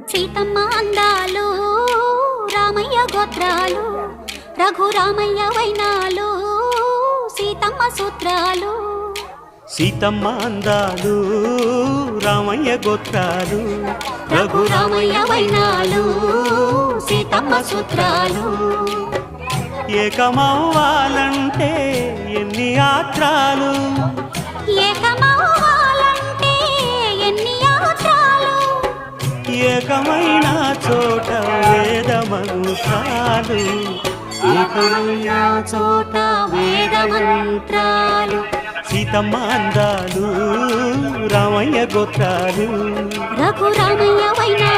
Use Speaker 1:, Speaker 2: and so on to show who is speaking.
Speaker 1: సీతమ్మ అందాలు రామయ్య గోత్రాలు రఘురామయ్య వైనాలు సీతమ్మ సూత్రాలు.
Speaker 2: సీతమ్మ అందాలు రామయ్య గోత్రాలు
Speaker 1: రఘురామయ్య వైనాలు సీతమ్మ సూత్రాలు.
Speaker 2: ఏకమవ్వాలంటే ఎన్ని యాత్రాలు,
Speaker 1: ఏకమవ్వాలంటే ఎన్ని యాత్రాలు,
Speaker 2: ఏకమైన చోట వేద మంత్రాలు,
Speaker 1: ఏకమైన చోట వేద మంత్రాలు.
Speaker 2: సీతమ్మ అందాలు రామయ్య గోత్రాలు
Speaker 1: రఘురామయ్య వైనాలు